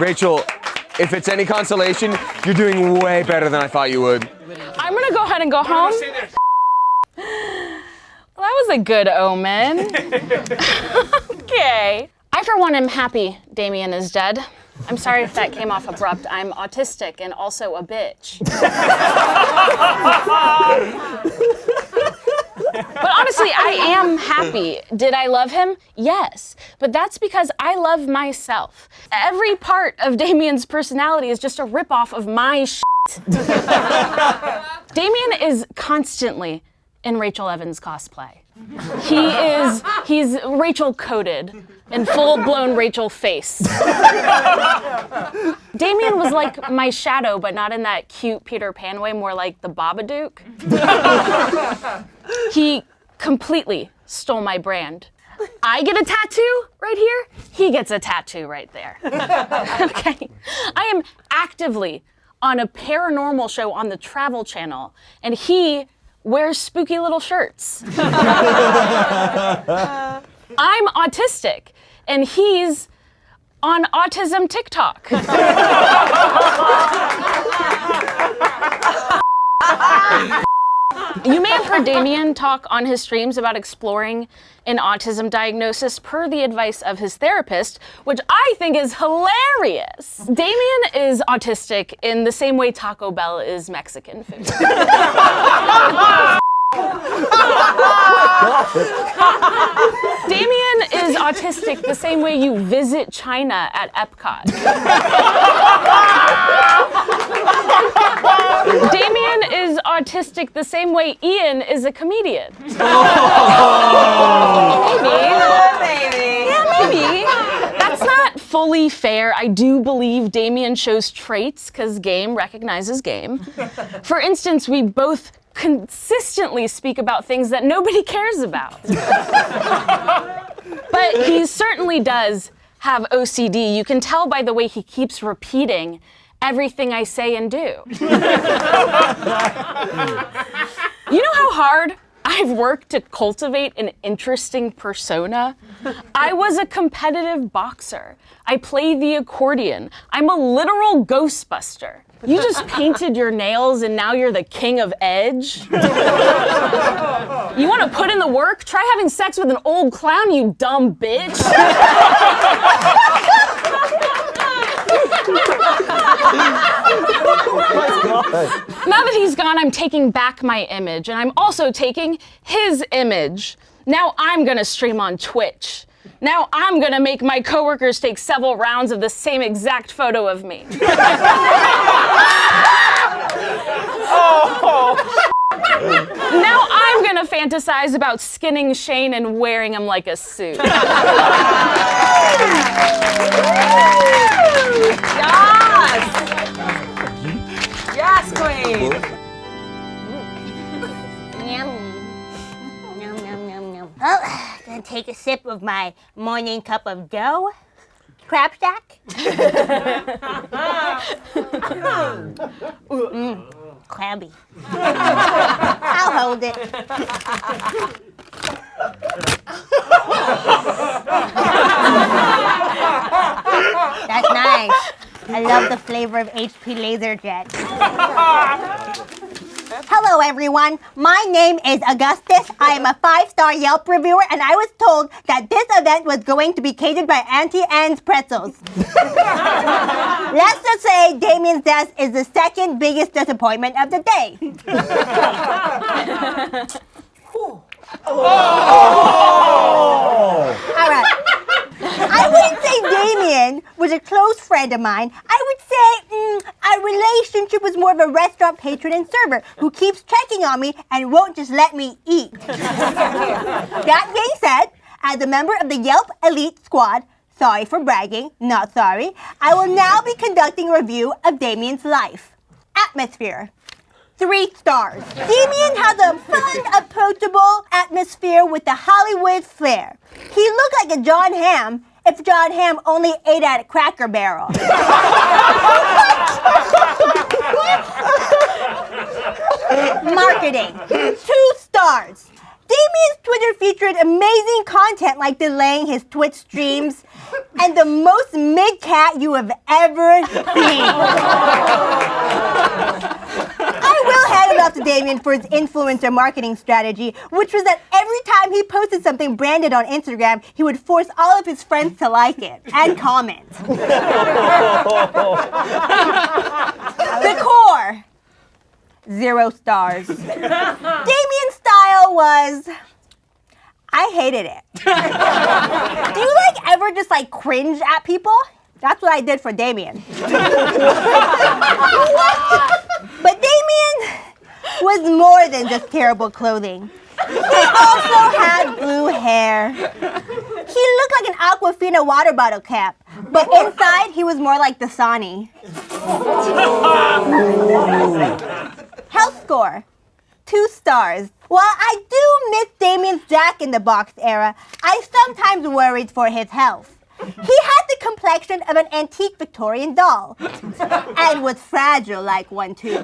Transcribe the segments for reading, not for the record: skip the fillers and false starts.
Rachel, if it's any consolation, you're doing way better than I thought you would. I'm gonna go ahead and go home. Well, that was a good omen. Okay. I, for one, am happy Damien is dead. I'm sorry if that came off abrupt. I'm autistic and also a bitch. But honestly, I am happy. Did I love him? Yes. But that's because I love myself. Every part of Damien's personality is just a ripoff of my shit. Damien is constantly in Rachel Evans cosplay. He's Rachel coded in full-blown Rachel face. Damien was like my shadow, but not in that cute Peter Pan way, more like the Babadook. He completely stole my brand. I get a tattoo right here, he gets a tattoo right there. Okay. I am actively on a paranormal show on the Travel Channel, and he wears spooky little shirts. I'm autistic, and he's on autism TikTok. You may have heard Damien talk on his streams about exploring an autism diagnosis per the advice of his therapist, which I think is hilarious. Damien is autistic in the same way Taco Bell is Mexican food. Damien is autistic the same way you visit China at Epcot. Damien is autistic the same way Ian is a comedian. Maybe. Yeah, maybe. That's not fully fair. I do believe Damien shows traits because game recognizes game. For instance, we both consistently speak about things that nobody cares about. But he certainly does have OCD. You can tell by the way he keeps repeating everything I say and do. You know how hard I've worked to cultivate an interesting persona? I was a competitive boxer. I play the accordion. I'm a literal Ghostbuster. You just painted your nails and now you're the king of edge? You want to put in the work? Try having sex with an old clown, you dumb bitch. Now that he's gone, I'm taking back my image, and I'm also taking his image. Now I'm gonna stream on Twitch. Now I'm gonna make my coworkers take several rounds of the same exact photo of me. Now I'm gonna fantasize about skinning Shane and wearing him like a suit. Yes! Yes, queen! Oh, gonna take a sip of my morning cup of dough. Crab Shack. Crabby. I'll hold it. That's nice. I love the flavor of HP LaserJet. Hello, everyone. My name is Augustus. I am a 5-star Yelp reviewer, and I was told that this event was going to be catered by Auntie Anne's Pretzels. Let's just say Damien's death is the second biggest disappointment of the day. All right. I wouldn't say Damien was a close friend of mine. I would say our relationship was more of a restaurant patron and server who keeps checking on me and won't just let me eat. That being said, as a member of the Yelp Elite Squad, sorry for bragging, not sorry, I will now be conducting a review of Damien's life. Atmosphere. 3 stars. Damien has a fun, approachable atmosphere with a Hollywood flair. He looked like a Jon Hamm if Jon Hamm only ate at a Cracker Barrel. Marketing. 2 stars. Damien's Twitter featured amazing content like delaying his Twitch streams and the most mid-cat you have ever seen. I will hand it off to Damien for his influencer marketing strategy, which was that every time he posted something branded on Instagram, he would force all of his friends to like it and comment. The core. 0 stars. Damien's style was... I hated it. Do you ever just cringe at people? That's what I did for Damien. But Damien was more than just terrible clothing. He also had blue hair. He looked like an Aquafina water bottle cap, but inside he was more like Dasani. Health score, 2 stars. While I do miss Damien's Jack in the Box era, I sometimes worried for his health. He had the complexion of an antique Victorian doll and was fragile like one too.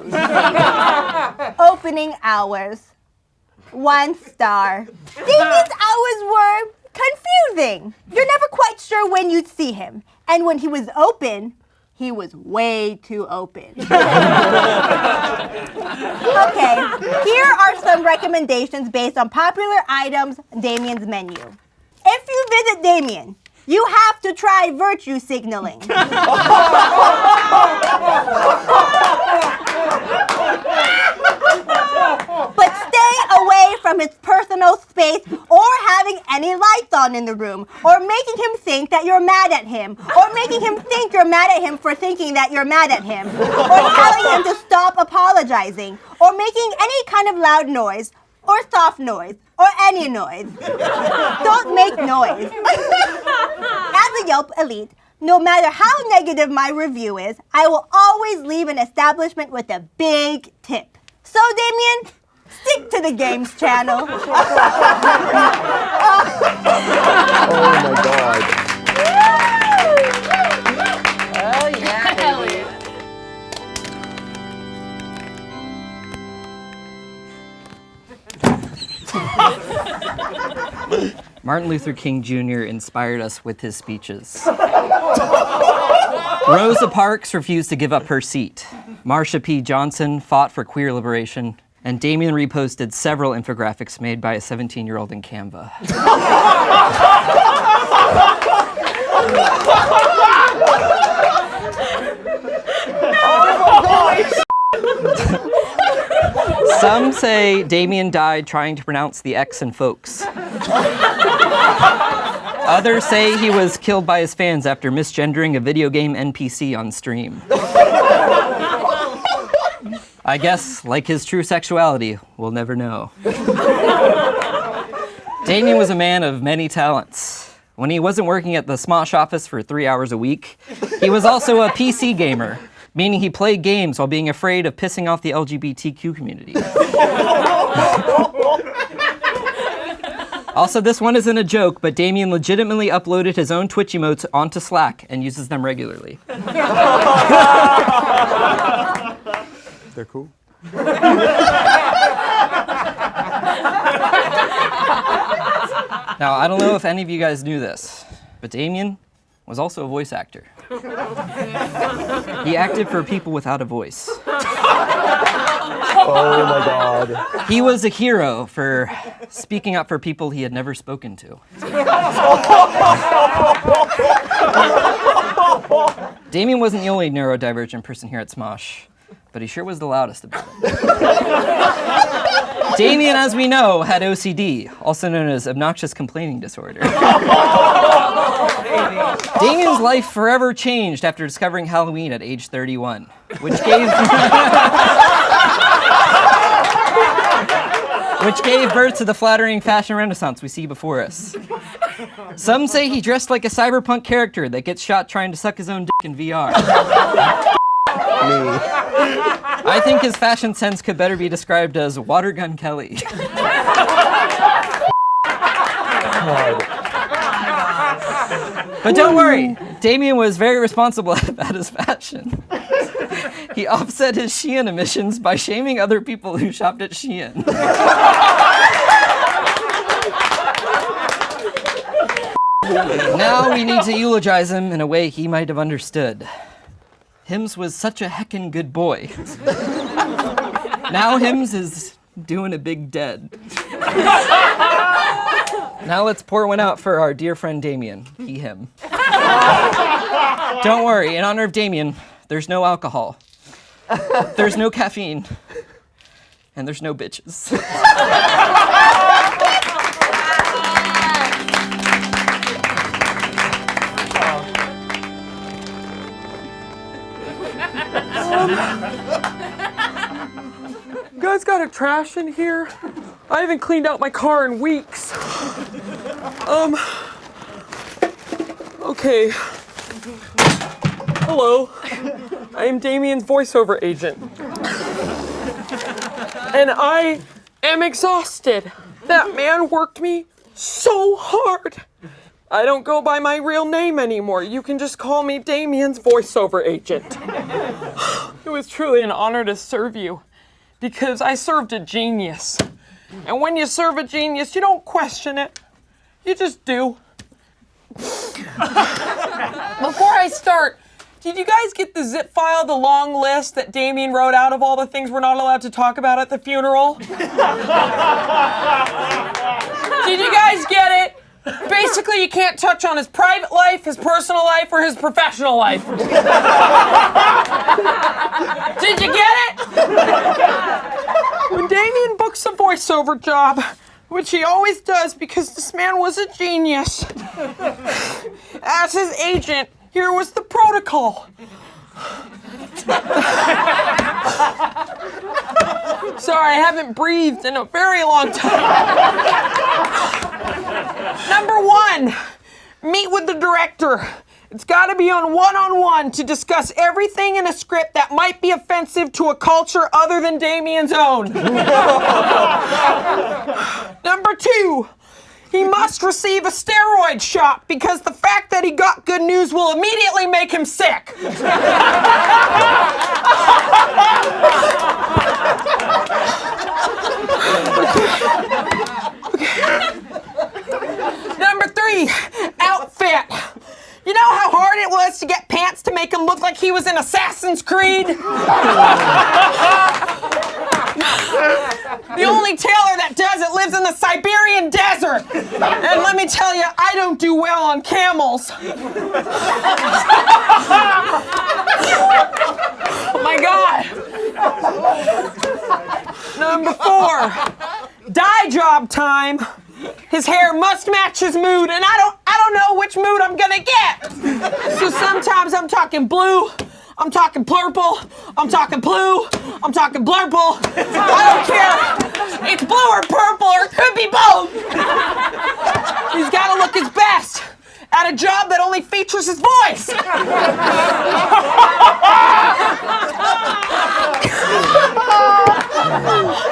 Opening hours, 1 star. Damien's hours were confusing. You're never quite sure when you'd see him. And when he was open, he was way too open. Okay, here are some recommendations based on popular items on Damien's menu. If you visit Damien, you have to try virtue signaling. But stay away from his personal space or having any lights on in the room, or making him think that you're mad at him, or making him think you're mad at him for thinking that you're mad at him, or telling him to stop apologizing, or making any kind of loud noise, or soft noise, or any noise. Don't make noise. As a Yelp elite, no matter how negative my review is, I will always leave an establishment with a big tip. So, Damien, stick to the games channel. Oh my God. Oh, yeah. Hell yeah. Martin Luther King Jr. inspired us with his speeches. Rosa Parks refused to give up her seat. Marsha P. Johnson fought for queer liberation. And Damien reposted several infographics made by a 17-year-old in Canva. Some say Damien died trying to pronounce the X in folks. Others say he was killed by his fans after misgendering a video game NPC on stream. I guess, like his true sexuality, we'll never know. Damien was a man of many talents. When he wasn't working at the Smosh office for 3 hours a week, he was also a PC gamer, meaning he played games while being afraid of pissing off the LGBTQ community. Also, this one isn't a joke, but Damien legitimately uploaded his own Twitch emotes onto Slack and uses them regularly. They're cool. Now, I don't know if any of you guys knew this, but Damien was also a voice actor. He acted for people without a voice. Oh my God. He was a hero for speaking up for people he had never spoken to. Damien wasn't the only neurodivergent person here at Smosh, but he sure was the loudest about it. Damien, as we know, had OCD, also known as obnoxious complaining disorder. Damien's life forever changed after discovering Halloween at age 31, which gave birth to the flattering fashion renaissance we see before us. Some say he dressed like a cyberpunk character that gets shot trying to suck his own dick in VR. I think his fashion sense could better be described as Water Gun Kelly. But don't worry, Damien was very responsible about his fashion. He offset his Shein emissions by shaming other people who shopped at Shein. Now we need to eulogize him in a way he might have understood. Hims was such a heckin' good boy. Now Hims is doing a big dead. Now let's pour one out for our dear friend Damien. He, him. Don't worry, in honor of Damien, there's no alcohol. There's no caffeine. And there's no bitches. You guys got a trash in here? I haven't cleaned out my car in weeks. Okay. Hello. I am Damien's voiceover agent. And I am exhausted. That man worked me so hard. I don't go by my real name anymore. You can just call me Damien's voiceover agent. It was truly an honor to serve you, because I served a genius. And when you serve a genius, you don't question it. You just do. Before I start, did you guys get the zip file, the long list that Damien wrote out of all the things we're not allowed to talk about at the funeral? Did you guys get it? Basically, you can't touch on his private life, his personal life, or his professional life. Did you get it? When Damien books a voiceover job, which he always does because this man was a genius, as his agent, here was the protocol. Sorry, I haven't breathed in a very long time. Number 1, meet with the director. It's got to be on one-on-one to discuss everything in a script that might be offensive to a culture other than Damien's own. Number 2, he must receive a steroid shot because the fact that he got good news will immediately make him sick. Number 3, outfit. You know how hard it was to get pants to make him look like he was in Assassin's Creed? The only tailor that does it lives in the Siberian desert. And let me tell you, I don't do well on camels. Oh my God. Number 4, dye job time. His hair must match his mood, and I don't know which mood I'm gonna get. So sometimes I'm talking blue, I'm talking purple, I'm talking blue, I'm talking blurple. I don't care. It's blue or purple, or it could be both. He's gotta look his best at a job that only features his voice.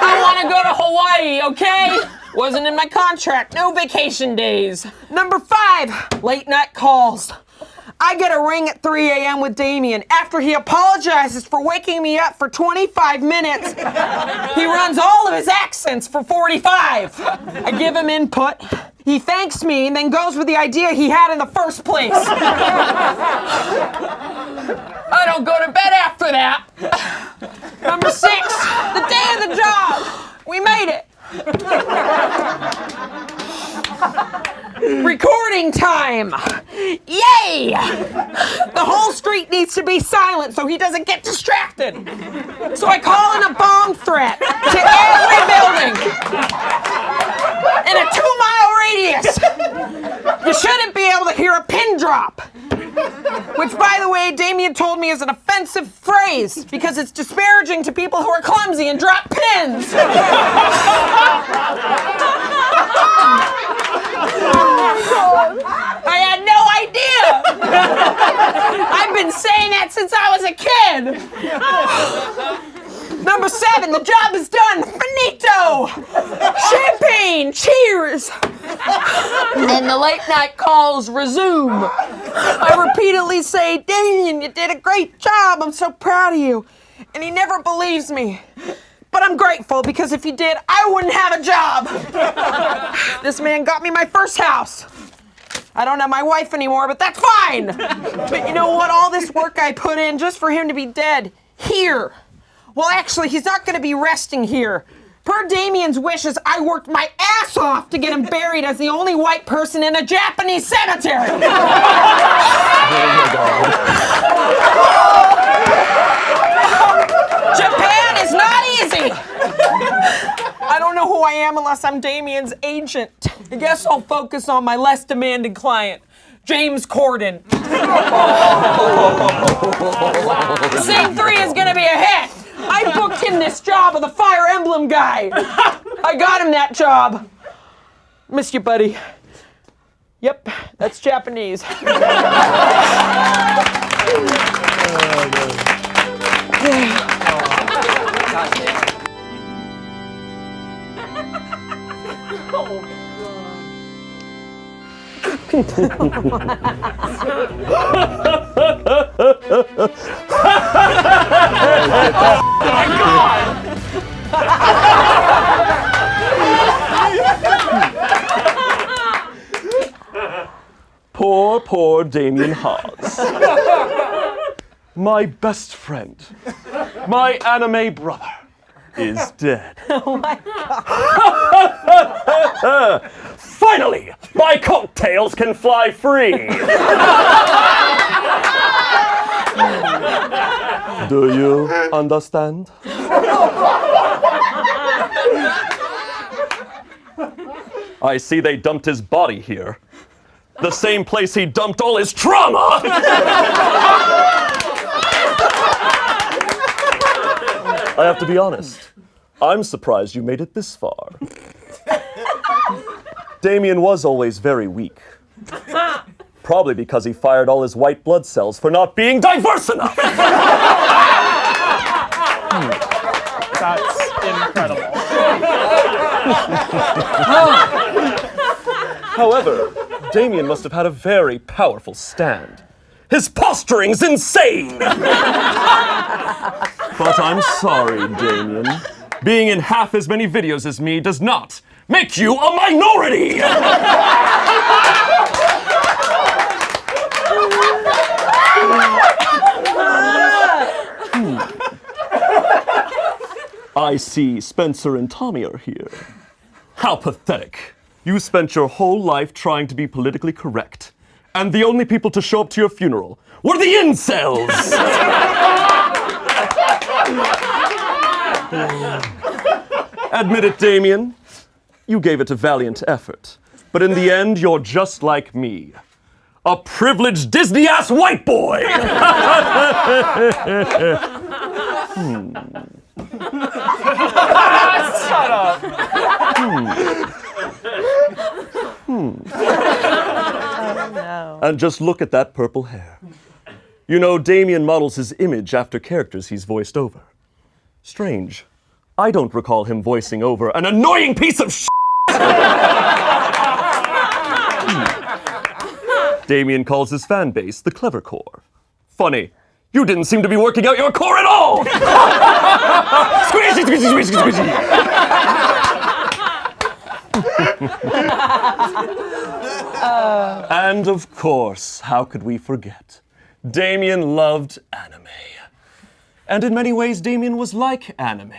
I wanna go to Hawaii, okay? Wasn't in my contract, no vacation days. Number 5, late night calls. I get a ring at 3 a.m. with Damien. After he apologizes for waking me up for 25 minutes, he runs all of his accents for 45. I give him input. He thanks me and then goes with the idea he had in the first place. I don't go to bed after that. Number 6, the day of the job. We made it. Recording time! Yay! The whole street needs to be silent so he doesn't get distracted. So I call in a bomb threat to every building in a 2-mile radius. You shouldn't be able to hear a pin drop. Which, by the way, Damien told me is an offensive phrase because it's disparaging to people who are clumsy and drop pins. I had no idea. I've been saying that since I was a kid. Number 7, the job is done. Finito. Champagne. Cheers. And the late night calls resume. I repeatedly say, Damien, you did a great job. I'm so proud of you. And he never believes me. But I'm grateful because if he did, I wouldn't have a job. This man got me my first house. I don't have my wife anymore, but that's fine. But you know what? All this work I put in just for him to be dead here. Well, actually, he's not going to be resting here. Per Damien's wishes, I worked my ass off to get him buried as the only white person in a Japanese cemetery. Japan is not easy. I don't know who I am unless I'm Damien's agent. I guess I'll focus on my less demanding client, James Corden. Scene 3 is gonna be a hit. I booked him this job of the Fire Emblem guy. I got him that job. Miss you, buddy. Yep, that's Japanese. Poor Damien Haas. My best friend, my anime brother, is dead. Oh my God. Finally, my coattails can fly free. Do you understand? I see they dumped his body here. The same place he dumped all his trauma! I have to be honest. I'm surprised you made it this far. Damien was always very weak. Probably because he fired all his white blood cells for not being diverse enough. That's incredible. However, Damien must have had a very powerful stand. His posturing's insane! But I'm sorry, Damien. Being in half as many videos as me does not make you a minority! I see Spencer and Tommy are here. How pathetic. You spent your whole life trying to be politically correct, and the only people to show up to your funeral were the incels! Admit it, Damien. You gave it a valiant effort, but in the end, you're just like me. A privileged Disney-ass white boy! Shut up. And just look at that purple hair. You know, Damien models his image after characters he's voiced over. Strange. I don't recall him voicing over an annoying piece of shit. Damien calls his fan base the clever core. Funny, you didn't seem to be working out your core at all! Squeezy, squeezy, squeezy, squeezy! And of course, how could we forget? Damien loved anime. And in many ways, Damien was like anime.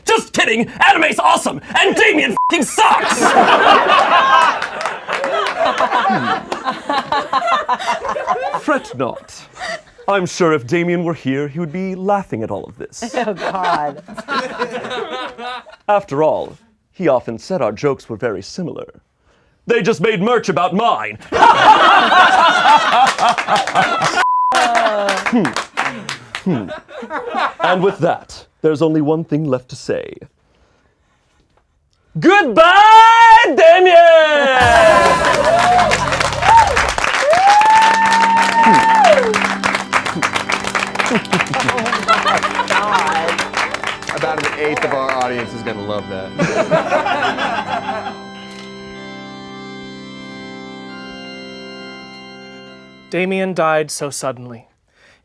Just kidding! Anime's awesome! And Damien f***ing sucks! Fret not. I'm sure if Damien were here, he would be laughing at all of this. Oh, God. After all, he often said our jokes were very similar. They just made merch about mine. And with that, there's only one thing left to say. Goodbye, Damien! About an eighth of our audience is gonna love that. Damien died so suddenly.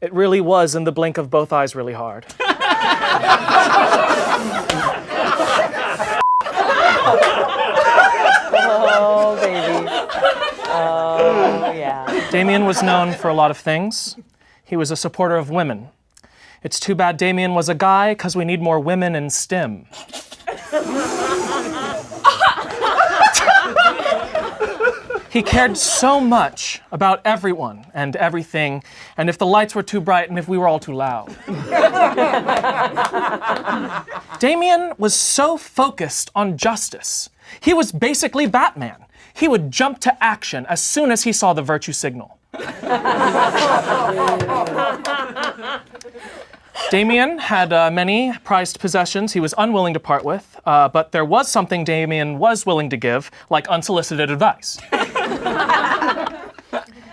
It really was in the blink of both eyes really hard. Oh, baby. Oh, yeah. Damien was known for a lot of things. He was a supporter of women. It's too bad Damien was a guy, because we need more women in STEM. He cared so much about everyone and everything, and if the lights were too bright and if we were all too loud. Damien was so focused on justice. He was basically Batman. He would jump to action as soon as he saw the virtue signal. Damien had many prized possessions he was unwilling to part with, but there was something Damien was willing to give, like unsolicited advice.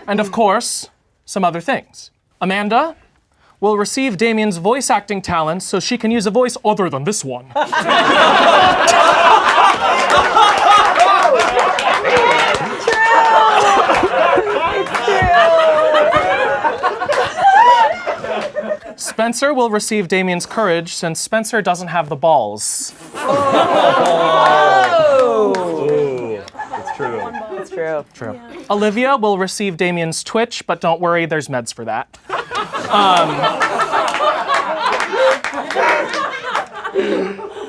And of course, some other things. Amanda will receive Damien's voice acting talents so she can use a voice other than this one. Spencer will receive Damien's courage since Spencer doesn't have the balls. It's true. It's true. True. Olivia will receive Damien's twitch, but don't worry, there's meds for that.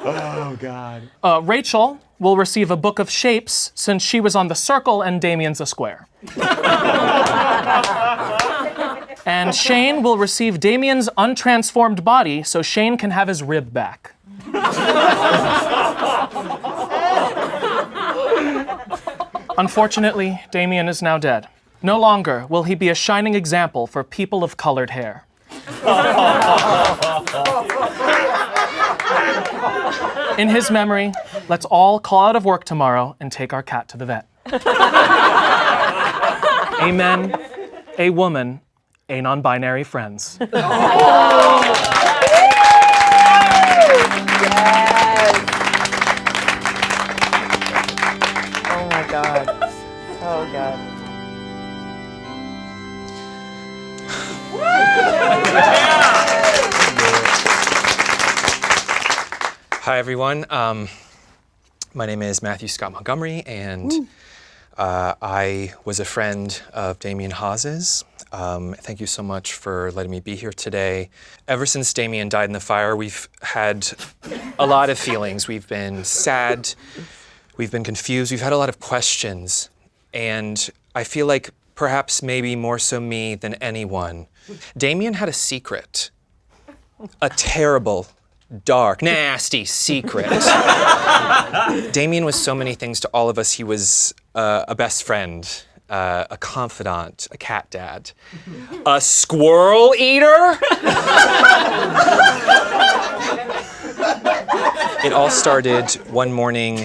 Oh, God. Rachel will receive a book of shapes since she was on the circle and Damien's a square. And Shane will receive Damien's untransformed body so Shane can have his rib back. Unfortunately, Damien is now dead. No longer will he be a shining example for people of colored hair. In his memory, let's all call out of work tomorrow and take our cat to the vet. Amen. A woman, a non-binary friends. Yes. Oh my God. Oh God. Hi everyone. My name is Matthew Scott Montgomery, and I was a friend of Damien Haas's. Thank you so much for letting me be here today. Ever since Damien died in the fire, we've had a lot of feelings. We've been sad, we've been confused, we've had a lot of questions. And I feel like perhaps maybe more so me than anyone. Damien had a secret. A terrible, dark, nasty secret. Damien was so many things to all of us. He was a best friend, a confidant, a cat dad, a squirrel eater. It all started one morning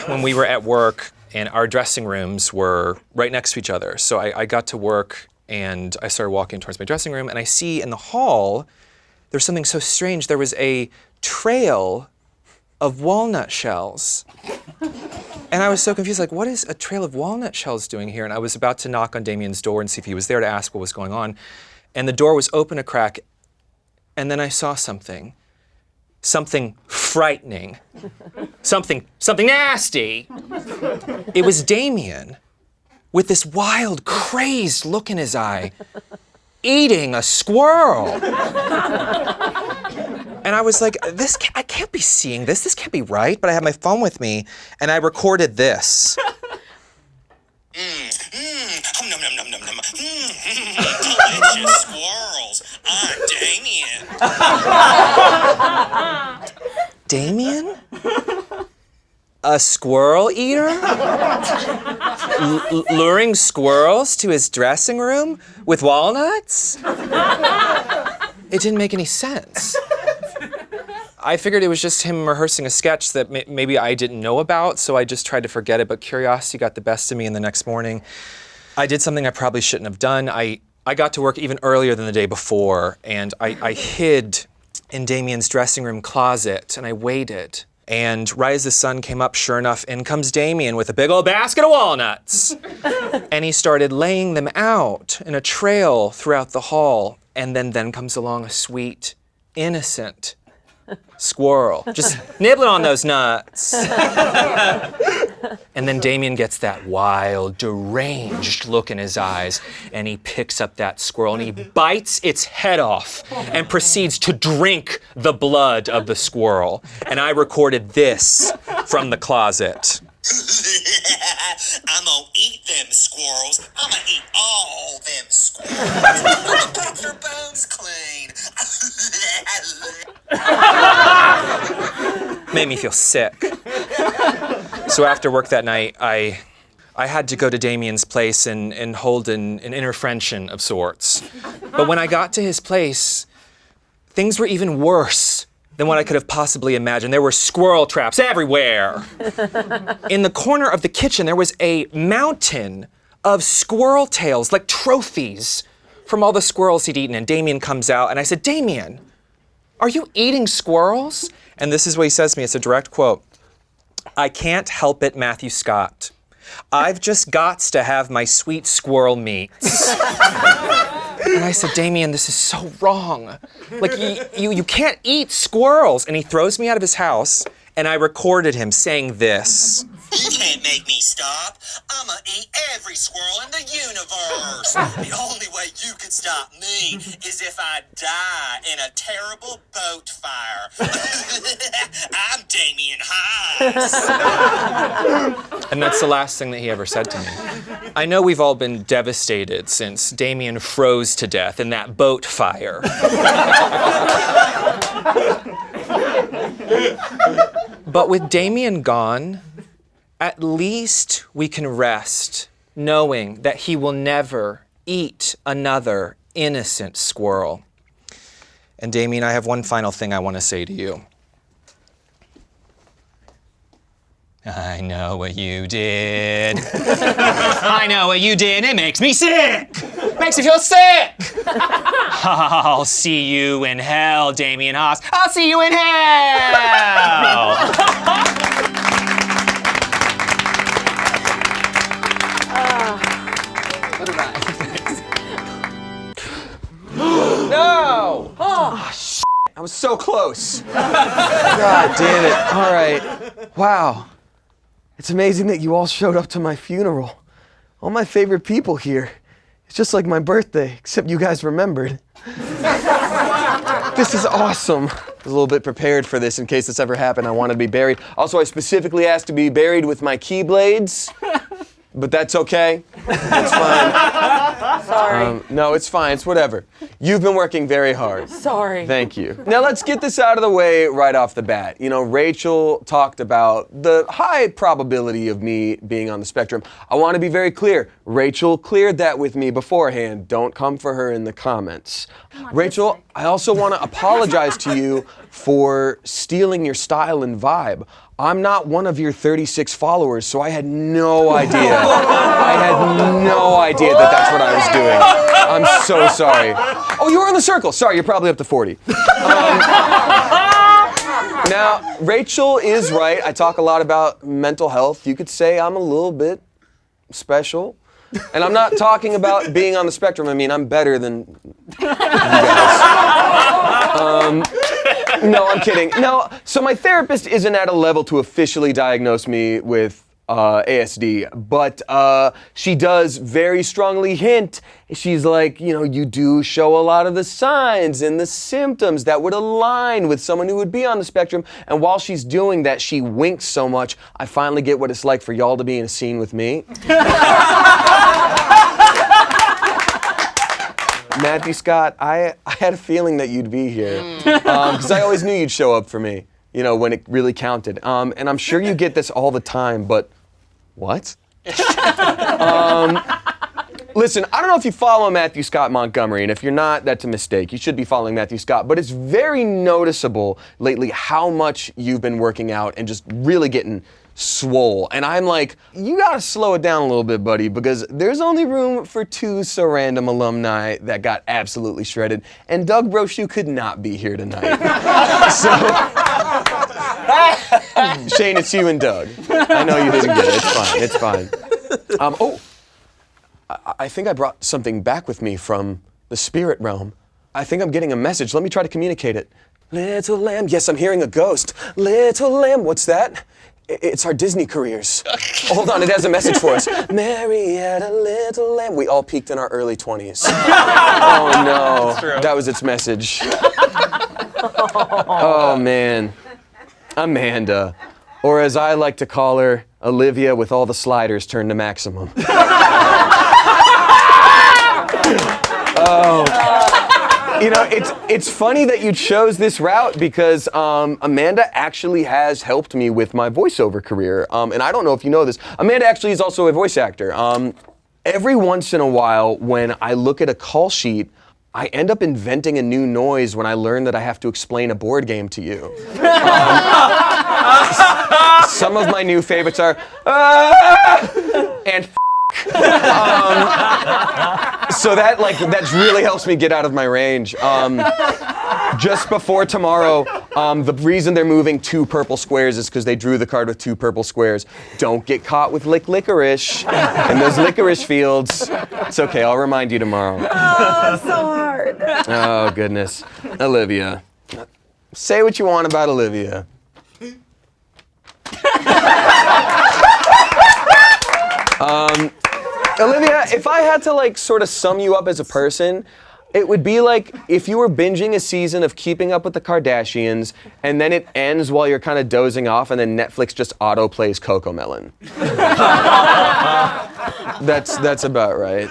when we were at work and our dressing rooms were right next to each other. So I got to work and I started walking towards my dressing room and I see in the hall, there's something so strange. There was a trail of walnut shells. And I was so confused, like, what is a trail of walnut shells doing here? And I was about to knock on Damien's door and see if he was there to ask what was going on. And the door was open a crack, and then I saw something. Something frightening. Something nasty. It was Damien with this wild, crazed look in his eye, eating a squirrel. And I was like, I can't be seeing this. This can't be right. But I had my phone with me, and I recorded this. Delicious squirrels. I'm Damien. Damien? A squirrel eater? Luring squirrels to his dressing room with walnuts? It didn't make any sense. I figured it was just him rehearsing a sketch that maybe I didn't know about, so I just tried to forget it, but curiosity got the best of me, and the next morning, I did something I probably shouldn't have done. I got to work even earlier than the day before, and I hid in Damien's dressing room closet, and I waited. And right as the sun came up, sure enough, in comes Damien with a big old basket of walnuts. And he started laying them out in a trail throughout the hall, and then comes along a sweet, innocent squirrel, just nibbling on those nuts. And then Damien gets that wild, deranged look in his eyes, and he picks up that squirrel and he bites its head off and proceeds to drink the blood of the squirrel. And I recorded this from the closet. I'm gonna eat them squirrels. I'm gonna eat all them squirrels. I'm gonna keep their bones clean. Made me feel sick. So after work that night, I had to go to Damien's place and hold an intervention of sorts. But when I got to his place, things were even worse than what I could have possibly imagined. There were squirrel traps everywhere. In the corner of the kitchen, there was a mountain of squirrel tails, like trophies from all the squirrels he'd eaten. And Damien comes out, and I said, Damien, are you eating squirrels? And this is what he says to me. It's a direct quote. I can't help it, Matthew Scott. I've just gots to have my sweet squirrel meats. And I said, Damien, this is so wrong. Like, you can't eat squirrels. And he throws me out of his house, and I recorded him saying this. You can't make me stop. I'ma eat every squirrel in the universe. The only way you could stop me is if I die in a terrible boat fire. I'm Damien Haas. And that's the last thing that he ever said to me. I know we've all been devastated since Damien froze to death in that boat fire. But with Damien gone, at least we can rest knowing that he will never eat another innocent squirrel. And Damien, I have one final thing I want to say to you. I know what you did. I know what you did. It makes me sick. Makes me feel sick. I'll see you in hell, Damien Haas. I'll see you in hell. No! Oh, shit. I was so close. God damn it. All right. Wow. It's amazing that you all showed up to my funeral. All my favorite people here. It's just like my birthday, except you guys remembered. This is awesome. I was a little bit prepared for this in case this ever happened. I wanted to be buried. Also, I specifically asked to be buried with my keyblades. But that's okay. That's fine. Sorry. No, it's fine. It's whatever. You've been working very hard. Sorry. Thank you. Now let's get this out of the way right off the bat. You know, Rachel talked about the high probability of me being on the spectrum. I want to be very clear. Rachel cleared that with me beforehand. Don't come for her in the comments. Rachel, I also want to apologize to you for stealing your style and vibe. I'm not one of your 36 followers, so I had no idea. I had no idea that that's what I was doing. I'm so sorry. Oh, you were in the circle. Sorry, you're probably up to 40. Now, Rachel is right. I talk a lot about mental health. You could say I'm a little bit special. And I'm not talking about being on the spectrum. I mean, I'm better than you guys. No, I'm kidding. No, so my therapist isn't at a level to officially diagnose me with ASD, but she does very strongly hint. She's like, you know, you do show a lot of the signs and the symptoms that would align with someone who would be on the spectrum. And while she's doing that, she winks so much, I finally get what it's like for y'all to be in a scene with me. Matthew Scott, I had a feeling that you'd be here because I always knew you'd show up for me, you know, when it really counted. And I'm sure you get this all the time, but what? Listen, I don't know if you follow Matthew Scott Montgomery, and if you're not, that's a mistake. You should be following Matthew Scott, but it's very noticeable lately how much you've been working out and just really getting swole. And I'm like, you gotta slow it down a little bit, buddy, because there's only room for 2 So Random alumni that got absolutely shredded, and Doug Brochu could not be here tonight. So, Shane, it's you and Doug. I know you didn't get it. It's fine. It's fine. I think I brought something back with me from the spirit realm. I think I'm getting a message. Let me try to communicate it. Little lamb, yes, I'm hearing a ghost. Little lamb, what's that? It's our Disney careers. Hold on, it has a message for us. Mary had a little lamb. We all peaked in our early 20s. Oh no, that was its message. Oh man, Amanda, or as I like to call her, Olivia with all the sliders turned to maximum. Oh. You know, it's funny that you chose this route because Amanda actually has helped me with my voiceover career. And I don't know if you know this, Amanda actually is also a voice actor. Every once in a while, when I look at a call sheet, I end up inventing a new noise when I learn that I have to explain a board game to you. Some of my new favorites are, and so that really helps me get out of my range. Just before tomorrow, the reason they're moving 2 purple squares is because they drew the card with 2 purple squares. Don't get caught with licorice in those licorice fields. It's okay, I'll remind you tomorrow. Oh, so hard. Oh, goodness. Olivia. Say what you want about Olivia. Olivia, if I had to sort of sum you up as a person, it would be like if you were binging a season of Keeping Up with the Kardashians and then it ends while you're kind of dozing off and then Netflix just auto-plays Cocomelon. That's about right.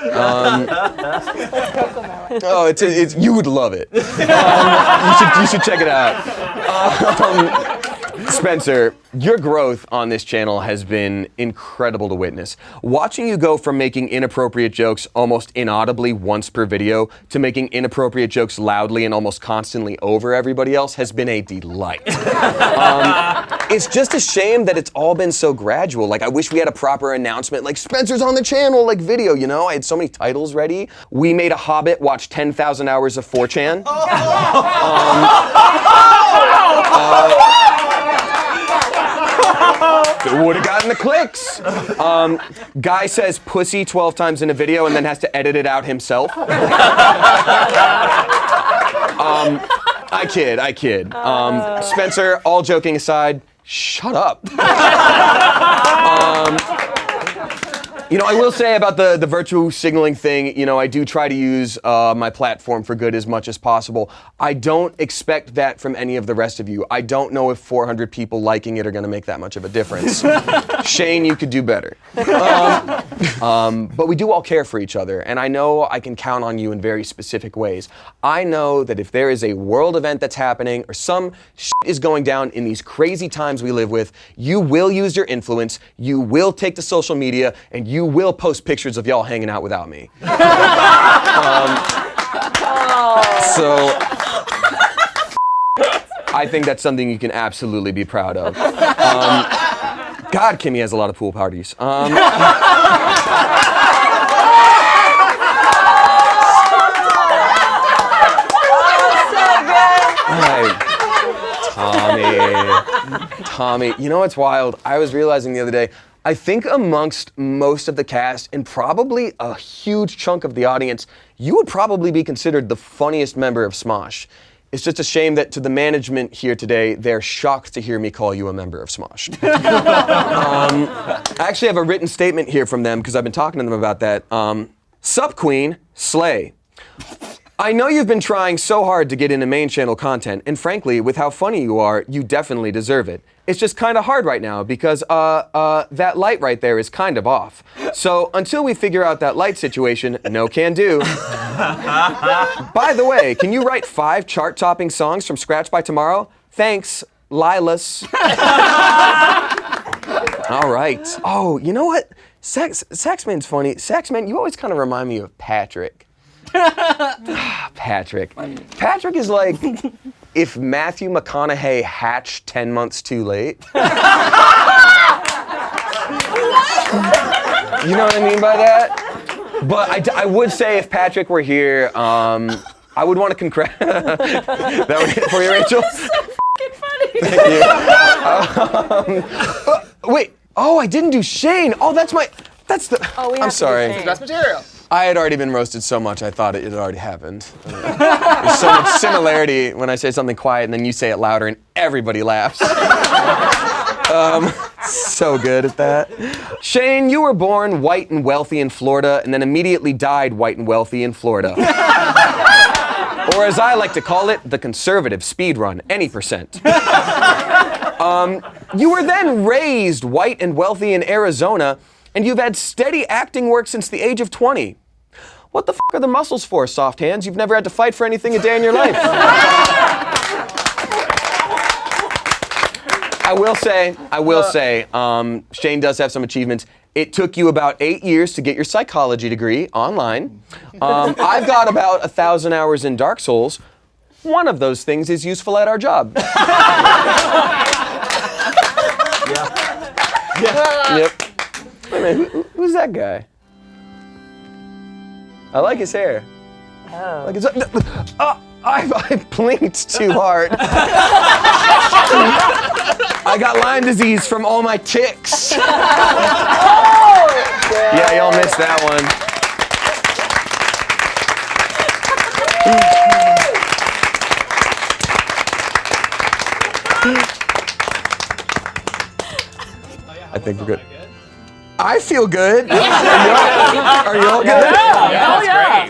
Oh, it's you would love it. You should check it out. Spencer, your growth on this channel has been incredible to witness. Watching you go from making inappropriate jokes almost inaudibly once per video to making inappropriate jokes loudly and almost constantly over everybody else has been a delight. It's just a shame that it's all been so gradual. I wish we had a proper announcement, like Spencer's on the channel, video, you know? I had so many titles ready. We made a Hobbit watch 10,000 hours of 4chan. Would have gotten the clicks. Guy says pussy 12 times in a video and then has to edit it out himself. I kid. Spencer, all joking aside, shut up. I will say about the virtue signaling thing, I do try to use my platform for good as much as possible. I don't expect that from any of the rest of you. I don't know if 400 people liking it are going to make that much of a difference. Shane, you could do better. But we do all care for each other, and I know I can count on you in very specific ways. I know that if there is a world event that's happening or some shit is going down in these crazy times we live with, you will use your influence, you will take to social media, and you will post pictures of y'all hanging out without me. So I think that's something you can absolutely be proud of. God, Kimmy has a lot of pool parties. Tommy, you know what's wild? I was realizing the other day, I think amongst most of the cast and probably a huge chunk of the audience, you would probably be considered the funniest member of Smosh. It's just a shame that to the management here today, they're shocked to hear me call you a member of Smosh. I actually have a written statement here from them because I've been talking to them about that. Sup, Queen, slay. I know you've been trying so hard to get into main channel content, and frankly, with how funny you are, you definitely deserve it. It's just kind of hard right now because that light right there is kind of off. So until we figure out that light situation, no can do. By the way, can you write 5 chart-topping songs from scratch by tomorrow? Thanks, Lilas. All right. Oh, you know what? Saxman's funny. Saxman, you always kind of remind me of Patrick. Patrick. Patrick is like if Matthew McConaughey hatched 10 months too late. You know what I mean by that? But I would say if Patrick were here, I would want to congratulate. That would hit for you, Rachel? That's so fucking funny. Thank you. Wait. Oh, I didn't do Shane. Oh, that's the. Oh, I'm sorry. Shane. Best material. I had already been roasted so much, I thought it had already happened. There's so much similarity when I say something quiet and then you say it louder and everybody laughs. So good at that. Shane, you were born white and wealthy in Florida and then immediately died white and wealthy in Florida. Or as I like to call it, the conservative speed run, any percent. You were then raised white and wealthy in Arizona, and you've had steady acting work since the age of 20. What the f*** are the muscles for, soft hands? You've never had to fight for anything a day in your life. I will say, Shane does have some achievements. It took you about 8 years to get your psychology degree online. I've got about 1,000 hours in Dark Souls. One of those things is useful at our job. Yep. Wait a minute, who's that guy? I like his hair. Oh. Like his, I blinked too hard. I got Lyme disease from all my ticks. Yeah, y'all missed that one. I think we're good. I feel good. Are you all good? Yeah. Oh, yeah.